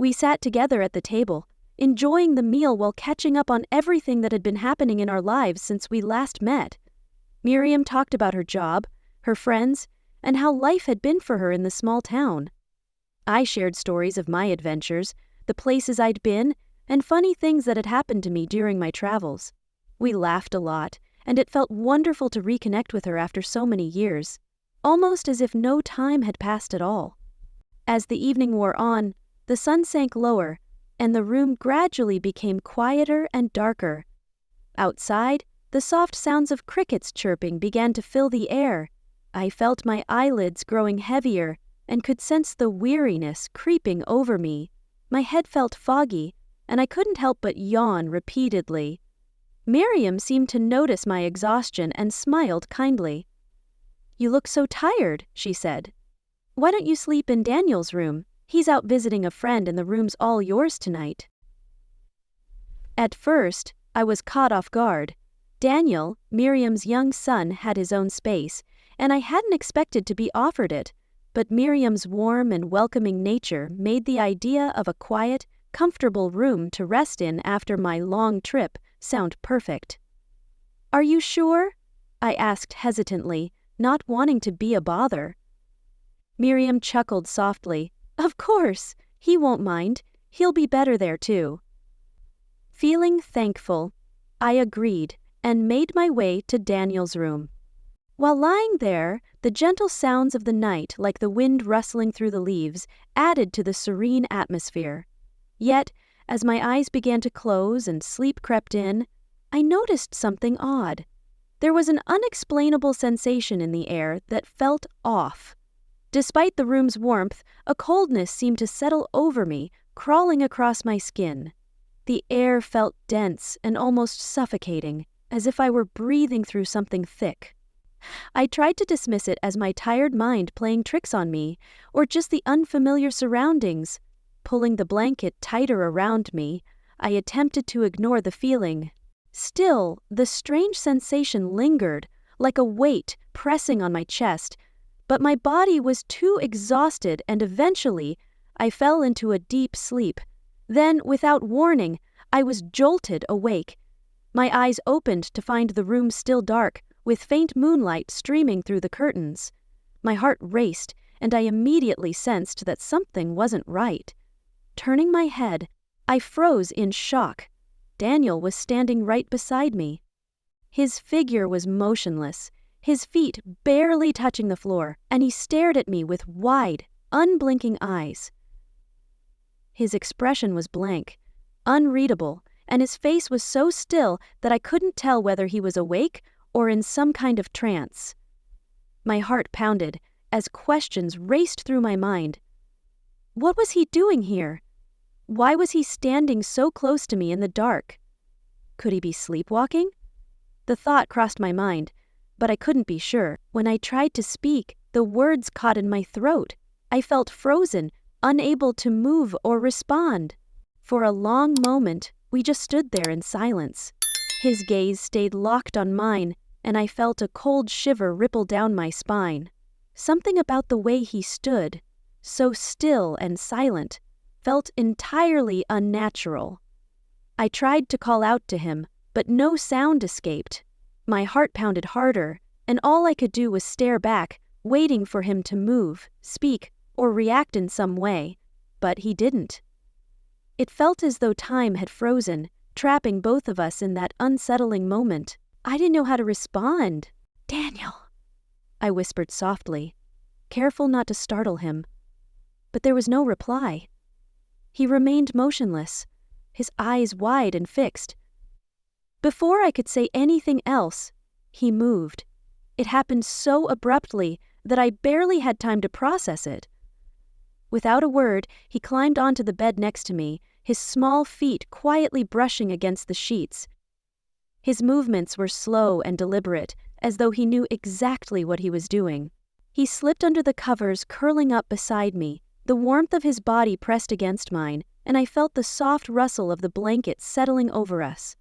We sat together at the table, enjoying the meal while catching up on everything that had been happening in our lives since we last met. Miriam talked about her job, her friends, and how life had been for her in the small town. I shared stories of my adventures, the places I'd been, and funny things that had happened to me during my travels. We laughed a lot, and it felt wonderful to reconnect with her after so many years, almost as if no time had passed at all. As the evening wore on, the sun sank lower, and the room gradually became quieter and darker. Outside, the soft sounds of crickets chirping began to fill the air. I felt my eyelids growing heavier and could sense the weariness creeping over me. My head felt foggy, and I couldn't help but yawn repeatedly. Miriam seemed to notice my exhaustion and smiled kindly. "You look so tired," she said. "Why don't you sleep in Daniel's room? He's out visiting a friend and the room's all yours tonight." At first, I was caught off guard. Daniel, Miriam's young son, had his own space, and I hadn't expected to be offered it, but Miriam's warm and welcoming nature made the idea of a quiet, comfortable room to rest in after my long trip sound perfect. "Are you sure?" I asked hesitantly, not wanting to be a bother. Miriam chuckled softly. "Of course, he won't mind. He'll be better there too." Feeling thankful, I agreed and made my way to Daniel's room. While lying there, the gentle sounds of the night, like the wind rustling through the leaves, added to the serene atmosphere. Yet, as my eyes began to close and sleep crept in, I noticed something odd. There was an unexplainable sensation in the air that felt off. Despite the room's warmth, a coldness seemed to settle over me, crawling across my skin. The air felt dense and almost suffocating, as if I were breathing through something thick. I tried to dismiss it as my tired mind playing tricks on me, or just the unfamiliar surroundings. Pulling the blanket tighter around me, I attempted to ignore the feeling. Still, the strange sensation lingered, like a weight pressing on my chest, but my body was too exhausted and eventually I fell into a deep sleep. Then, without warning, I was jolted awake. My eyes opened to find the room still dark, with faint moonlight streaming through the curtains. My heart raced, and I immediately sensed that something wasn't right. Turning my head, I froze in shock. Daniel was standing right beside me. His figure was motionless, his feet barely touching the floor, and he stared at me with wide, unblinking eyes. His expression was blank, unreadable, and his face was so still that I couldn't tell whether he was awake or in some kind of trance. My heart pounded as questions raced through my mind. What was he doing here? Why was he standing so close to me in the dark? Could he be sleepwalking? The thought crossed my mind, but I couldn't be sure. When I tried to speak, the words caught in my throat. I felt frozen, unable to move or respond. For a long moment, we just stood there in silence. His gaze stayed locked on mine, and I felt a cold shiver ripple down my spine. Something about the way he stood, so still and silent, felt entirely unnatural. I tried to call out to him, but no sound escaped. My heart pounded harder, and all I could do was stare back, waiting for him to move, speak, or react in some way, but he didn't. It felt as though time had frozen, trapping both of us in that unsettling moment. I didn't know how to respond. "Daniel," I whispered softly, careful not to startle him. But there was no reply. He remained motionless, his eyes wide and fixed. Before I could say anything else, he moved. It happened so abruptly that I barely had time to process it. Without a word, he climbed onto the bed next to me, his small feet quietly brushing against the sheets. His movements were slow and deliberate, as though he knew exactly what he was doing. He slipped under the covers, curling up beside me. The warmth of his body pressed against mine, and I felt the soft rustle of the blanket settling over us.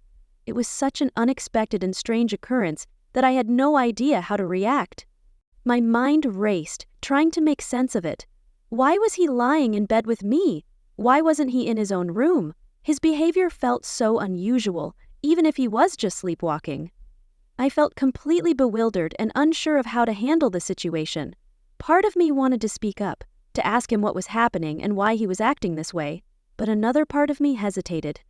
It was such an unexpected and strange occurrence that I had no idea how to react. My mind raced, trying to make sense of it. Why was he lying in bed with me? Why wasn't he in his own room? His behavior felt so unusual, even if he was just sleepwalking. I felt completely bewildered and unsure of how to handle the situation. Part of me wanted to speak up, to ask him what was happening and why he was acting this way, but another part of me hesitated.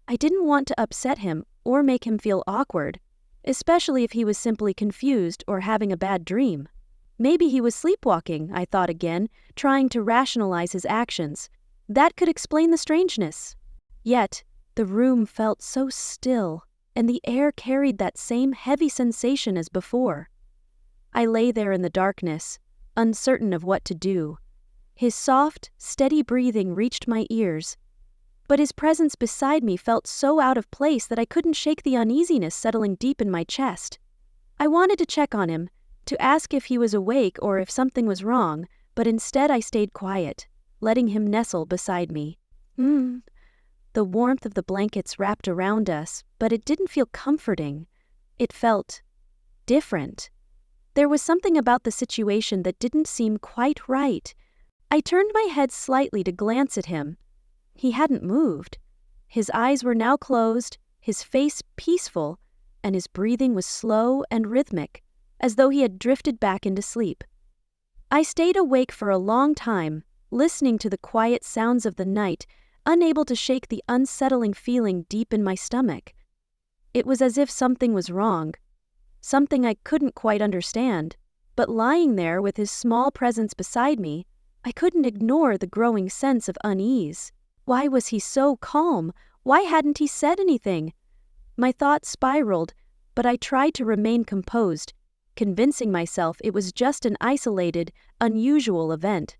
I didn't want to upset him or make him feel awkward, especially if he was simply confused or having a bad dream. Maybe he was sleepwalking, I thought again, trying to rationalize his actions. That could explain the strangeness. Yet, the room felt so still, and the air carried that same heavy sensation as before. I lay there in the darkness, uncertain of what to do. His soft, steady breathing reached my ears, but his presence beside me felt so out of place that I couldn't shake the uneasiness settling deep in my chest. I wanted to check on him, to ask if he was awake or if something was wrong, but instead I stayed quiet, letting him nestle beside me. The warmth of the blankets wrapped around us, but it didn't feel comforting. It felt different. There was something about the situation that didn't seem quite right. I turned my head slightly to glance at him. He hadn't moved. His eyes were now closed, his face peaceful, and his breathing was slow and rhythmic, as though he had drifted back into sleep. I stayed awake for a long time, listening to the quiet sounds of the night, unable to shake the unsettling feeling deep in my stomach. It was as if something was wrong, something I couldn't quite understand, but lying there with his small presence beside me, I couldn't ignore the growing sense of unease. Why was he so calm? Why hadn't he said anything? My thoughts spiraled, but I tried to remain composed, convincing myself it was just an isolated, unusual event.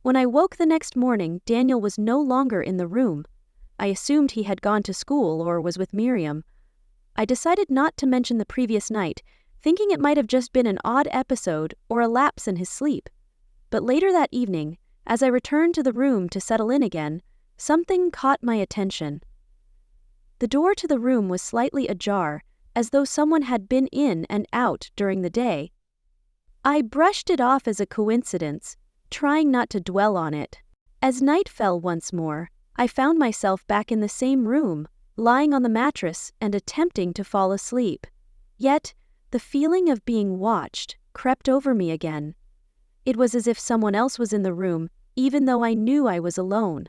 When I woke the next morning, Daniel was no longer in the room. I assumed he had gone to school or was with Miriam. I decided not to mention the previous night, thinking it might have just been an odd episode or a lapse in his sleep. But later that evening, as I returned to the room to settle in again, something caught my attention. The door to the room was slightly ajar, as though someone had been in and out during the day. I brushed it off as a coincidence, trying not to dwell on it. As night fell once more, I found myself back in the same room, lying on the mattress and attempting to fall asleep. Yet, the feeling of being watched crept over me again. It was as if someone else was in the room, even though I knew I was alone.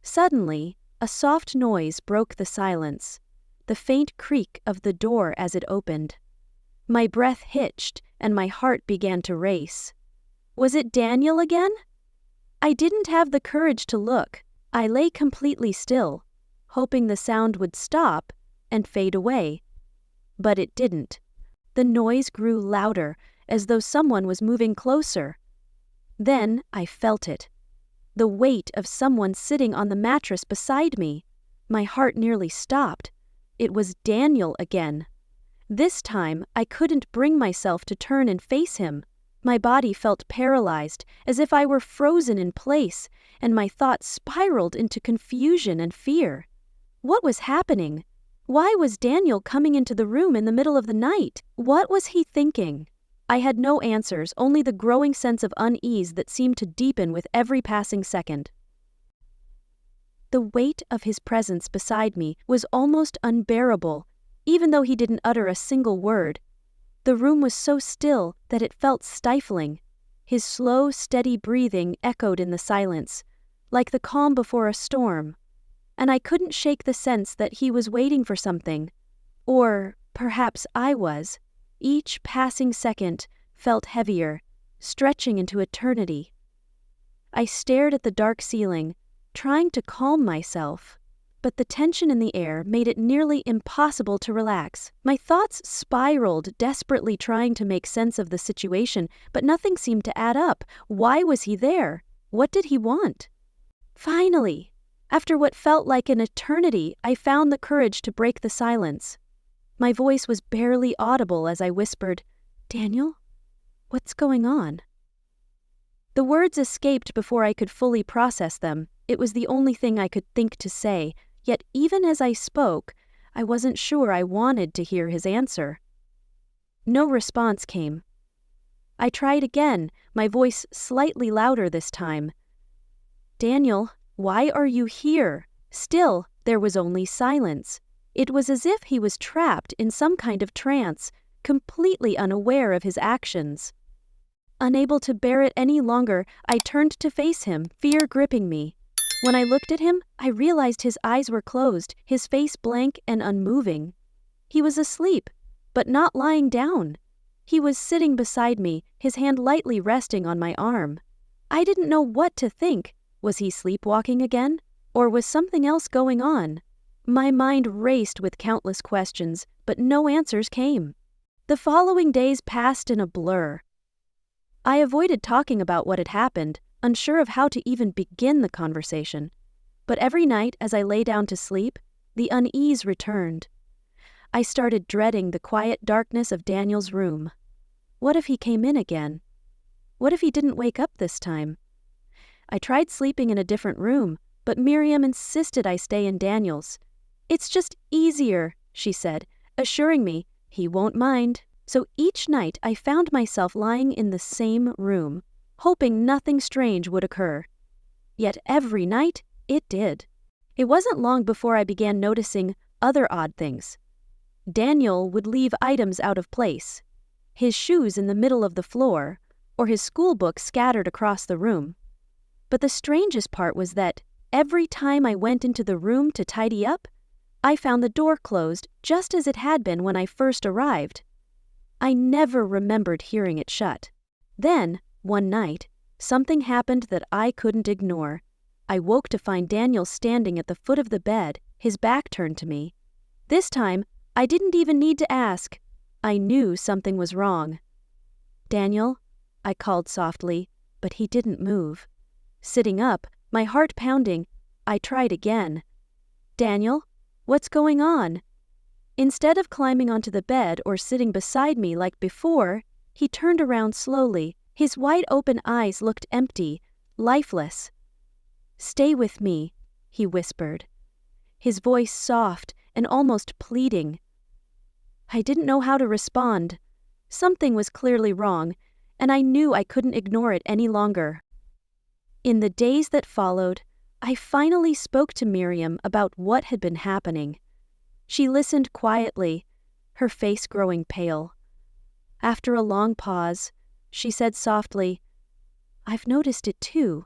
Suddenly, a soft noise broke the silence, the faint creak of the door as it opened. My breath hitched and my heart began to race. Was it Daniel again? I didn't have the courage to look. I lay completely still, hoping the sound would stop and fade away. But it didn't. The noise grew louder, as though someone was moving closer. Then I felt it. The weight of someone sitting on the mattress beside me. My heart nearly stopped. It was Daniel again. This time, I couldn't bring myself to turn and face him. My body felt paralyzed, as if I were frozen in place, and my thoughts spiraled into confusion and fear. What was happening? Why was Daniel coming into the room in the middle of the night? What was he thinking? I had no answers, only the growing sense of unease that seemed to deepen with every passing second. The weight of his presence beside me was almost unbearable, even though he didn't utter a single word. The room was so still that it felt stifling. His slow, steady breathing echoed in the silence, like the calm before a storm. And I couldn't shake the sense that he was waiting for something. Or perhaps I was. Each passing second felt heavier, stretching into eternity. I stared at the dark ceiling, trying to calm myself, but the tension in the air made it nearly impossible to relax. My thoughts spiraled, desperately trying to make sense of the situation, but nothing seemed to add up. Why was he there? What did he want? Finally, after what felt like an eternity, I found the courage to break the silence. My voice was barely audible as I whispered, "Daniel, what's going on?" The words escaped before I could fully process them. It was the only thing I could think to say, yet even as I spoke, I wasn't sure I wanted to hear his answer. No response came. I tried again, my voice slightly louder this time. "Daniel, Why are you here?" Still, there was only silence. It was as if he was trapped in some kind of trance, completely unaware of his actions. Unable to bear it any longer, I turned to face him, fear gripping me. When I looked at him, I realized his eyes were closed, his face blank and unmoving. He was asleep, but not lying down. He was sitting beside me, his hand lightly resting on my arm. I didn't know what to think. Was he sleepwalking again? Or was something else going on? My mind raced with countless questions, but no answers came. The following days passed in a blur. I avoided talking about what had happened, unsure of how to even begin the conversation. But every night as I lay down to sleep, the unease returned. I started dreading the quiet darkness of Daniel's room. What if he came in again? What if he didn't wake up this time? I tried sleeping in a different room, but Miriam insisted I stay in Daniel's. "It's just easier," she said, assuring me he won't mind. So each night I found myself lying in the same room, hoping nothing strange would occur. Yet every night, it did. It wasn't long before I began noticing other odd things. Daniel would leave items out of place, his shoes in the middle of the floor, or his school books scattered across the room. But the strangest part was that every time I went into the room to tidy up, I found the door closed just as it had been when I first arrived. I never remembered hearing it shut. Then, one night, something happened that I couldn't ignore. I woke to find Daniel standing at the foot of the bed, his back turned to me. This time, I didn't even need to ask. I knew something was wrong. "Daniel," I called softly, but he didn't move. Sitting up, my heart pounding, I tried again. "Daniel, what's going on?" Instead of climbing onto the bed or sitting beside me like before, he turned around slowly. His wide-open eyes looked empty, lifeless. "Stay with me," he whispered, his voice soft and almost pleading. I didn't know how to respond. Something was clearly wrong, and I knew I couldn't ignore it any longer. In the days that followed, I finally spoke to Miriam about what had been happening. She listened quietly, her face growing pale. After a long pause, she said softly, "I've noticed it too.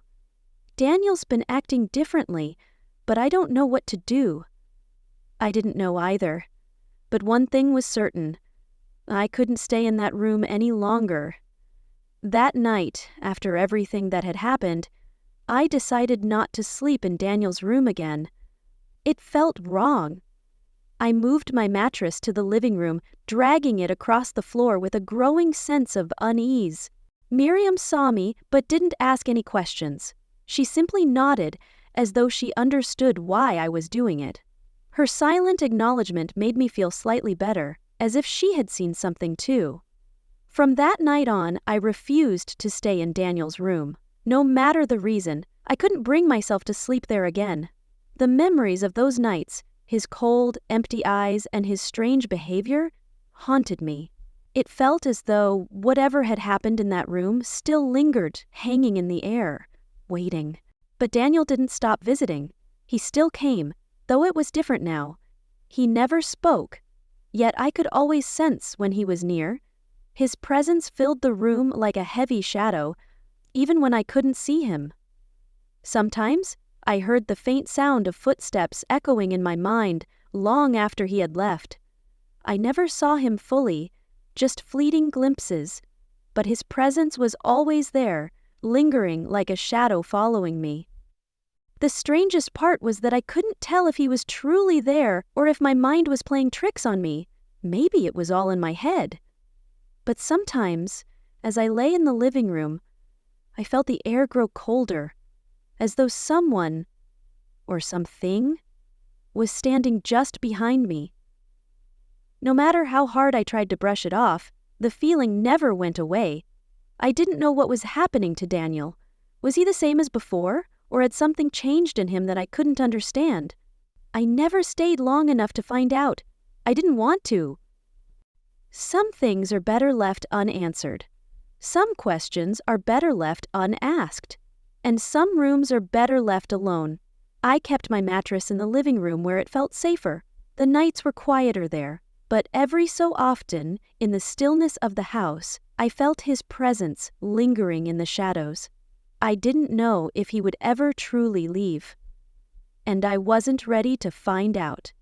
Daniel's been acting differently, but I don't know what to do." I didn't know either, but one thing was certain. I couldn't stay in that room any longer. That night, after everything that had happened, I decided not to sleep in Daniel's room again. It felt wrong. I moved my mattress to the living room, dragging it across the floor with a growing sense of unease. Miriam saw me but didn't ask any questions. She simply nodded, as though she understood why I was doing it. Her silent acknowledgement made me feel slightly better, as if she had seen something too. From that night on, I refused to stay in Daniel's room. No matter the reason, I couldn't bring myself to sleep there again. The memories of those nights, his cold, empty eyes, and his strange behavior, haunted me. It felt as though whatever had happened in that room still lingered, hanging in the air, waiting. But Daniel didn't stop visiting. He still came, though it was different now. He never spoke, yet I could always sense when he was near. His presence filled the room like a heavy shadow, even when I couldn't see him. Sometimes, I heard the faint sound of footsteps echoing in my mind long after he had left. I never saw him fully, just fleeting glimpses, but his presence was always there, lingering like a shadow following me. The strangest part was that I couldn't tell if he was truly there or if my mind was playing tricks on me. Maybe it was all in my head. But sometimes, as I lay in the living room, I felt the air grow colder, as though someone, or something, was standing just behind me. No matter how hard I tried to brush it off, the feeling never went away. I didn't know what was happening to Daniel. Was he the same as before, or had something changed in him that I couldn't understand? I never stayed long enough to find out. I didn't want to. Some things are better left unanswered. Some questions are better left unasked. And some rooms are better left alone. I kept my mattress in the living room where it felt safer. The nights were quieter there, but every so often, in the stillness of the house, I felt his presence lingering in the shadows. I didn't know if he would ever truly leave. And I wasn't ready to find out.